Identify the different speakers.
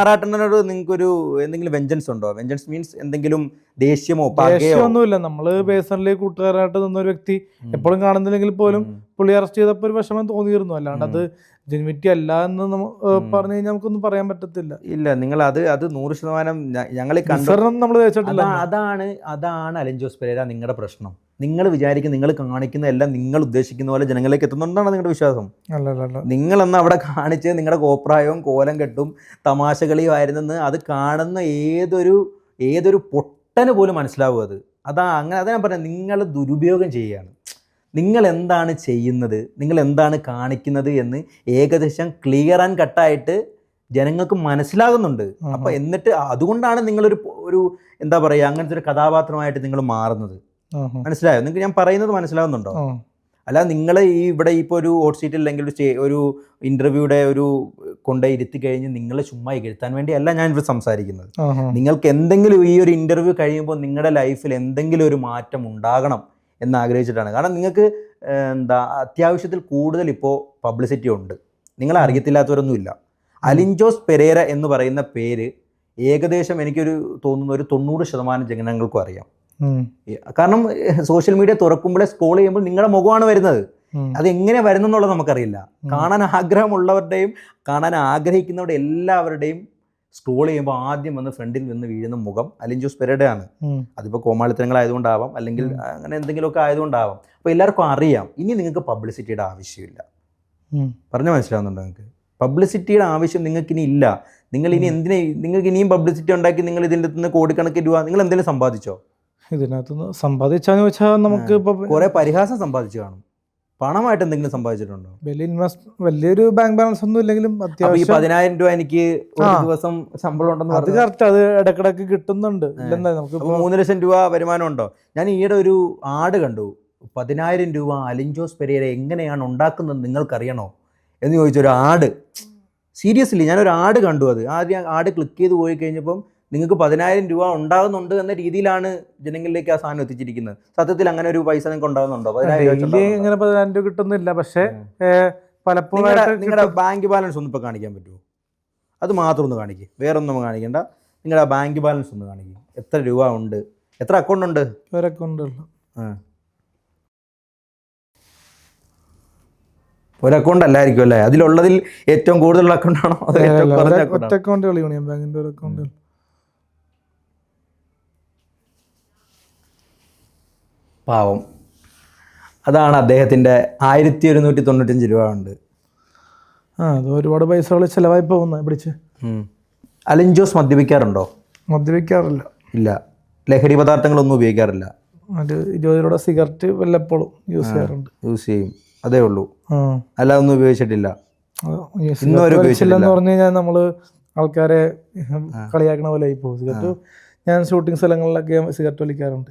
Speaker 1: ആറാട്ടനോട് നിങ്ങൾക്കൊരു എന്തെങ്കിലും വെഞ്ചൻസ് ഉണ്ടോ? വെഞ്ചൻസ് മീൻസ് എന്തെങ്കിലും ദേഷ്യമോ പകയോ?
Speaker 2: ദേഷ്യമൊന്നുമില്ല. നമ്മള് പേഴ്സണലി കൂട്ടുകാരായിട്ട് നിന്നൊരു വ്യക്തി എപ്പോഴും കാണുന്നില്ലെങ്കിൽ പോലും പുള്ളി അറസ്റ്റ് ചെയ്തപ്പോൾ ഒരു വിഷമം തോന്നിയിരുന്നു. അല്ലാണ്ട് അത് ജെനുവിറ്റി അല്ല എന്ന് പറഞ്ഞു കഴിഞ്ഞാൽ നമുക്കൊന്നും പറയാൻ പറ്റത്തില്ല.
Speaker 1: ഇല്ല, നിങ്ങൾ അത് 100% ഞങ്ങൾ
Speaker 2: നമ്മൾ വെച്ചിട്ടില്ല.
Speaker 1: അതാണ് അലിൻ ജോസ് പെരേര നിങ്ങളുടെ പ്രശ്നം. നിങ്ങൾ വിചാരിക്കും നിങ്ങൾ കാണിക്കുന്ന എല്ലാം നിങ്ങൾ ഉദ്ദേശിക്കുന്ന പോലെ ജനങ്ങളിലേക്ക് എത്തുന്നുണ്ടാണ് നിങ്ങളുടെ വിശ്വാസം. നിങ്ങളെന്ന് അവിടെ കാണിച്ച് നിങ്ങളുടെ കോപ്രായവും കോലം കെട്ടും തമാശകളിയും ആയിരുന്നെന്ന് അത് കാണുന്ന ഏതൊരു പൊട്ടന് പോലും മനസ്സിലാവും. അതാ ഞാൻ പറഞ്ഞത്, നിങ്ങൾ ദുരുപയോഗം ചെയ്യുകയാണ്. നിങ്ങൾ എന്താണ് ചെയ്യുന്നത്, നിങ്ങൾ എന്താണ് കാണിക്കുന്നത് എന്ന് ഏകദേശം ക്ലിയർ ആൻഡ് കട്ടായിട്ട് ജനങ്ങൾക്ക് മനസ്സിലാകുന്നുണ്ട്. അപ്പം എന്നിട്ട് അതുകൊണ്ടാണ് നിങ്ങളൊരു എന്താ പറയുക, അങ്ങനത്തെ ഒരു കഥാപാത്രമായിട്ട് നിങ്ങൾ മാറുന്നത്. മനസ്സിലായോ? നിങ്ങൾക്ക് ഞാൻ പറയുന്നത് മനസ്സിലാവുന്നുണ്ടോ? അല്ല, നിങ്ങൾ ഇവിടെ ഇപ്പോൾ ഒരു ഹോട്ട് സീറ്റ് അല്ലെങ്കിൽ ഒരു ഇൻ്റർവ്യൂയുടെ കൊണ്ടുപോയി ഇരുത്തി കഴിഞ്ഞ് നിങ്ങളെ ചുമ്മാ ഇകഴ്ത്താൻ വേണ്ടിയല്ല ഞാൻ ഇവിടെ സംസാരിക്കുന്നത്. നിങ്ങൾക്ക് എന്തെങ്കിലും ഈ ഒരു ഇൻ്റർവ്യൂ കഴിയുമ്പോൾ നിങ്ങളുടെ ലൈഫിൽ എന്തെങ്കിലും ഒരു മാറ്റം ഉണ്ടാകണം എന്നാഗ്രഹിച്ചിട്ടാണ്. കാരണം നിങ്ങൾക്ക് അത്യാവശ്യത്തിൽ കൂടുതൽ ഇപ്പോൾ പബ്ലിസിറ്റി ഉണ്ട്. നിങ്ങളെ അറിയത്തില്ലാത്തവരൊന്നുമില്ല. അലിൻ ജോസ് പെരേര എന്ന് പറയുന്ന പേര് ഏകദേശം എനിക്കൊരു തോന്നുന്നു ഒരു 90% ജനങ്ങൾക്കും അറിയാം. കാരണം സോഷ്യൽ മീഡിയ തുറക്കുമ്പോഴേ സ്ക്രോൾ ചെയ്യുമ്പോൾ നിങ്ങളുടെ മുഖമാണ് വരുന്നത്. അതെങ്ങനെ വരുന്നെന്നുള്ളത് നമുക്കറിയില്ല. കാണാൻ ആഗ്രഹമുള്ളവരുടെയും കാണാൻ ആഗ്രഹിക്കുന്നവരുടെ എല്ലാവരുടെയും സ്ക്രോൾ ചെയ്യുമ്പോൾ ആദ്യം വന്ന് ഫ്രണ്ടിൽ നിന്ന് വീഴുന്ന മുഖം അലിൻ ജോസ് പെരേരയാണ്. അതിപ്പോൾ കോമാളിത്തരങ്ങളായതുകൊണ്ടാവാം, അല്ലെങ്കിൽ അങ്ങനെ എന്തെങ്കിലുമൊക്കെ ആയതുകൊണ്ടാവാം. അപ്പോൾ എല്ലാവർക്കും അറിയാം. ഇനി നിങ്ങൾക്ക് പബ്ലിസിറ്റിയുടെ ആവശ്യമില്ല. പറഞ്ഞു മനസ്സിലാവുന്നുണ്ടോ? നിങ്ങൾക്ക് പബ്ലിസിറ്റിയുടെ ആവശ്യം നിങ്ങൾക്കിനി ഇല്ല. നിങ്ങൾക്ക് ഇനിയും പബ്ലിസിറ്റി ഉണ്ടാക്കി നിങ്ങൾ ഇതിൻ്റെ നിന്ന് കോടിക്കണക്കിന് രൂപ നിങ്ങൾ എന്തെങ്കിലും സമ്പാദിച്ചോ?
Speaker 2: ഇതിനകത്തുനിന്ന് സമ്പാദിച്ചാന്ന് വെച്ചാൽ നമുക്ക്
Speaker 1: കുറെ പരിഹാസം സമ്പാദിച്ചു കാണും. പണമായിട്ട് എന്തെങ്കിലും സമ്പാദിച്ചിട്ടുണ്ടോ?
Speaker 2: വലിയൊരു ബാങ്ക് ബാലൻസ് ഒന്നും ഇല്ലെങ്കിലും
Speaker 1: ഈ 10,000 രൂപ എനിക്ക് ഒരു ദിവസം ശമ്പളം ഉണ്ടെന്ന്
Speaker 2: അത് കറക്റ്റ്, അത് ഇടക്കിടക്ക് കിട്ടുന്നുണ്ട്.
Speaker 1: നമുക്ക് 3 ലക്ഷം രൂപ വരുമാനം ഉണ്ടോ? ഞാൻ ഈയിടെ ഒരു ആഡ് കണ്ടു. 10,000 രൂപ അലിൻ ജോസ് പെരേര എങ്ങനെയാണ് ഉണ്ടാക്കുന്നത് നിങ്ങൾക്കറിയണോ എന്ന് ചോദിച്ചൊരു ആഡ്. സീരിയസ്ലി ഞാനൊരു ആഡ് കണ്ടു. ആദ്യം ആഡ് ക്ലിക്ക് ചെയ്ത് പോയി കഴിഞ്ഞപ്പം നിങ്ങൾക്ക് 10,000 രൂപ ഉണ്ടാകുന്നുണ്ട് എന്ന രീതിയിലാണ് ജനങ്ങളിലേക്ക് ആ സാധനം എത്തിച്ചിരിക്കുന്നത്. സത്യത്തിൽ അങ്ങനെ ഒരു പൈസ നിങ്ങൾക്ക് ഉണ്ടാകുന്നുണ്ടോ?
Speaker 2: 10,000 രൂപ കിട്ടുന്നില്ല. പക്ഷേ പലപ്പോഴും
Speaker 1: നിങ്ങളുടെ ബാങ്ക് ബാലൻസ് ഒന്ന് ഇപ്പോൾ കാണിക്കാൻ പറ്റുമോ? അത് മാത്രം ഒന്ന് കാണിക്കുക, വേറൊന്നും കാണിക്കേണ്ട. നിങ്ങളുടെ ബാങ്ക് ബാലൻസ് ഒന്ന് കാണിക്കുക. എത്ര രൂപ ഉണ്ട്? എത്ര അക്കൗണ്ട് ഉണ്ട്?
Speaker 2: ഒരു അക്കൗണ്ട്.
Speaker 1: ഒരു അക്കൗണ്ട് അല്ലായിരിക്കും അല്ലേ? അതിലുള്ളതിൽ ഏറ്റവും കൂടുതലുള്ള അക്കൗണ്ട് ആണോ?
Speaker 2: യൂണിയൻ ബാങ്കിന്റെ ഒരു അക്കൗണ്ട്.
Speaker 1: പാവം. അതാണ് അദ്ദേഹത്തിൻ്റെ 1,195 രൂപ ഉണ്ട്.
Speaker 2: അത് ഒരുപാട് പൈസകൾ ചിലവായി പോകുന്ന പിടിച്ച്.
Speaker 1: അലിൻ ജോസ് മദ്യപിക്കാറുണ്ടോ?
Speaker 2: മദ്യപിക്കാറില്ല.
Speaker 1: ഇല്ല. ലഹരി പദാർത്ഥങ്ങളൊന്നും ഉപയോഗിക്കാറില്ല.
Speaker 2: ഒരു 20 രൂപ സിഗരറ്റ് വല്ലപ്പോഴും യൂസ് ചെയ്യാറുണ്ട്.
Speaker 1: യൂസ് ചെയ്യും, അതേ ഉള്ളൂ. അല്ല, ഒന്നും ഉപയോഗിച്ചിട്ടില്ല.
Speaker 2: എന്ന് പറഞ്ഞു കഴിഞ്ഞാൽ നമ്മള് ആൾക്കാരെ കളിയാക്കണ പോലെ ആയി പോകും. സിഗരറ്റ് ഞാൻ ഷൂട്ടിംഗ് സ്ഥലങ്ങളിലൊക്കെ സിഗരറ്റ് വലിക്കാറുണ്ട്.